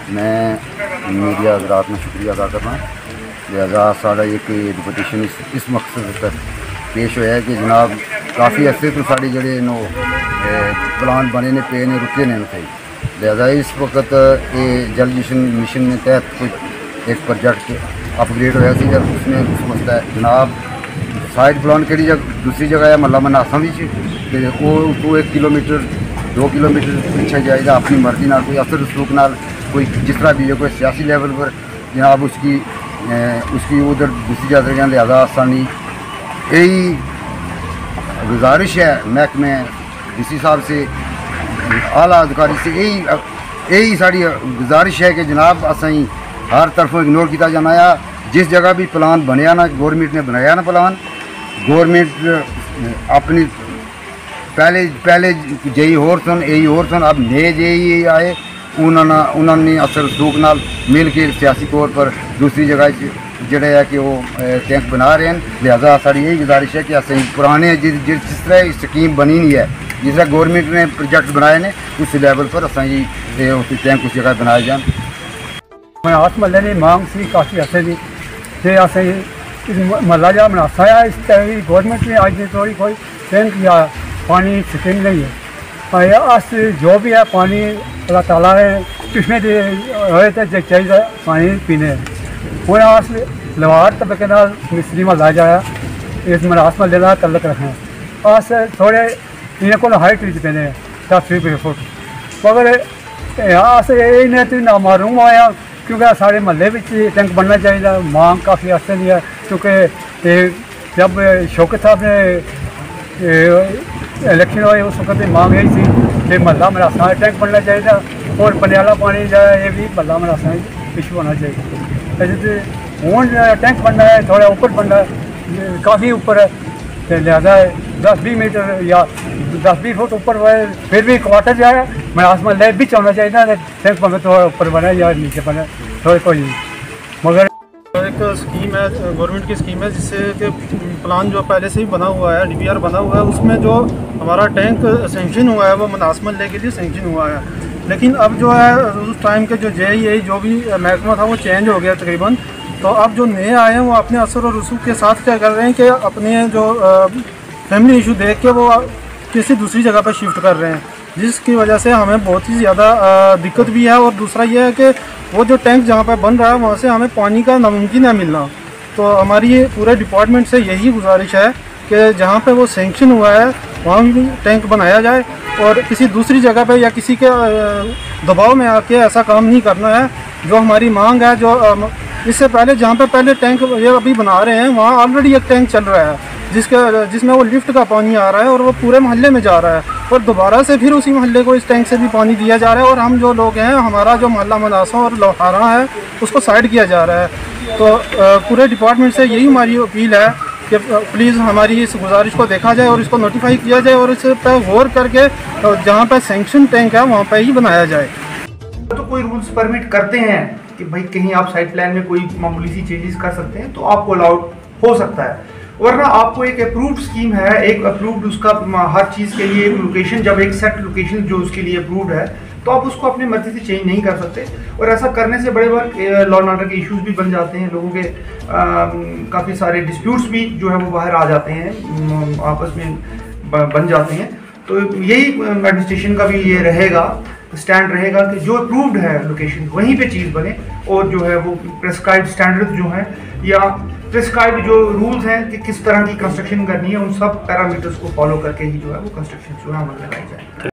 मैं मीडिया हज़रात में शुक्रिया अदा करना। लिहाजा साढ़ा एक डिपुटेशन इस मकसद तक पेश होया कि जनाब काफ़ी अर्से तो साढ़े जड़े नो प्लान बने ने पे ने रुके ने थे। लिहाजा इस वक्त ये जल जीवन मिशन के तहत कोई एक प्रोजेक्ट अपग्रेड होया सी उसमें उस मसला है जनाब साइड प्लान कि दूसरी जगह है मतलब मनासा भी वो 1 किलोमीटर 2 किलोमीटर पीछे जाएगा अपनी मर्जी ना कोई असर रसूख नाल कोई जिस तरह भी है कोई सियासी लेवल पर जनाब उसकी उधर दूसरी जा रही। लिहाजा आसानी यही गुजारिश है महकमे डीसी साहब से आला अधिकारी से यही साड़ी गुजारिश है कि जनाब असाई हर तरफों इग्नोर किया जाना है। जिस जगह भी प्लान बनया ना गौरमेंट ने बनाया ना प्लान गौरमेंट अपनी पहले जेई होर सन यही होर सन अब नए जेई आए उन्होंने असर सूख नाल मिल के सियासी तौर पर दूसरी जगह जोड़े है कि वो टैंक बना रहे हैं। लिहाजा साड़ी यही गुजारिश है कि असें पुराने जिस तरह स्कीम बनी नहीं है जिस तरह गौरमेंट ने प्रोजेक्ट बनाए ने उस लेवल पर असें टैंक उस जगह बनाए जान। मनास महल्ले की मांग सी काफ़ी अर्से की असें महला जहाँ मनासा है इस तरह गौरमेंट ने अज तोड़ी कोई टैंक या पानी स्कीम नहीं है। अस जो भी है पानी अल्लाह ताला ने चश्मे होए तो चाहिए पानी पीने हूँ अस लवार तबके मिस्त्री महला जाया इस मनास महल्ले का तलक रखना अस थोड़े इन्हें को हाइट च पेने 10-20 फुट मगर अस इन्हें तो ना मारूम आया क्योंकि साढ़े महल्ले में टैंक बनना चाहिए। मांग काफ़ी अर्से की है क्योंकि जब शौकत साहब ने इलेक्शन हुए उस वक्त मांग यही थी कि महला मनासा टैंक बनना चाहिए और पनियाला पानी जो है ये भी महला मनासा इशू होना चाहिए। हूँ टैंक बनना है थोड़ा ऊपर बनना है काफ़ी ऊपर है तो लिहाजा 10-20 मीटर या 10-20 फुट ऊपर फिर भी क्वार्टर जो है मनास महल्ले भी होना चाहिए टैंक बने थोड़ा ऊपर बने या नीचे बने थोड़े कोई मगर एक स्कीम है गवर्नमेंट की स्कीम है जिससे कि प्लान जो पहले से ही बना हुआ है DPR बना हुआ है उसमें जो हमारा टैंक सेंक्शन हुआ है वो मनास महल्ले के लिए सेंक्शन हुआ है। लेकिन अब जो है उस टाइम के जो JEI जो भी महकमा था वो चेंज हो गया तकरीबन। तो अब जो नए आए हैं वो अपने असर और रसूख के साथ क्या कर रहे हैं कि अपने जो फैमिली इशू देख के वो किसी दूसरी जगह पर शिफ्ट कर रहे हैं जिसकी वजह से हमें बहुत ही ज़्यादा दिक्कत भी है। और दूसरा ये है कि वो जो टैंक जहाँ पर बन रहा है वहाँ से हमें पानी का नामुमकिन है मिलना। तो हमारी ये पूरे डिपार्टमेंट से यही गुजारिश है कि जहाँ पे वो सेंक्शन हुआ है वहाँ भी टैंक बनाया जाए और किसी दूसरी जगह पे या किसी के दबाव में आके ऐसा काम नहीं करना है। जो हमारी मांग है जो इससे पहले जहाँ पे पहले टैंक ये अभी बना रहे हैं वहाँ ऑलरेडी एक टैंक चल रहा है जिसमें वो लिफ्ट का पानी आ रहा है और वो पूरे मोहल्ले में जा रहा है और दोबारा से फिर उसी मोहल्ले को इस टैंक से भी पानी दिया जा रहा है और हम जो लोग हैं हमारा जो मोहल्ला मनासा और लोहारा है उसको साइड किया जा रहा है। तो पूरे डिपार्टमेंट से यही हमारी अपील है कि प्लीज़ हमारी इस गुजारिश को देखा जाए और इसको नोटिफाई किया जाए और इस पर गौर करके जहाँ पर सेंक्शन टैंक है वहाँ पर ही बनाया जाए। तो कोई रूल्स परमिट करते हैं कि भाई कहीं आप साइड प्लान में कोई मामूली सी चेंजेस कर सकते हैं तो आपको अलाउड हो सकता है वरना आपको एक अप्रूव्ड स्कीम है एक अप्रूव्ड उसका हर चीज़ के लिए एक लोकेशन जब एक सेट लोकेशन जो उसके लिए अप्रूव्ड है तो आप उसको अपनी मर्जी से चेंज नहीं कर सकते। और ऐसा करने से बड़े बार लॉ एंड ऑर्डर के इश्यूज भी बन जाते हैं लोगों के काफ़ी सारे डिस्प्यूट्स भी जो है वो बाहर आ जाते हैं आपस में बन जाते हैं। तो यही एडमिनिस्ट्रेशन का भी ये रहेगा स्टैंड रहेगा कि जो अप्रूव्ड है लोकेशन वहीं पे चीज़ बने और जो है वो प्रेस्क्राइब्ड स्टैंडर्ड्स जो हैं या प्रेस्क्राइब्ड जो रूल्स हैं कि किस तरह की कंस्ट्रक्शन करनी है उन सब पैरामीटर्स को फॉलो करके ही जो है वो कंस्ट्रक्शन जो है अमल में लाई जाए।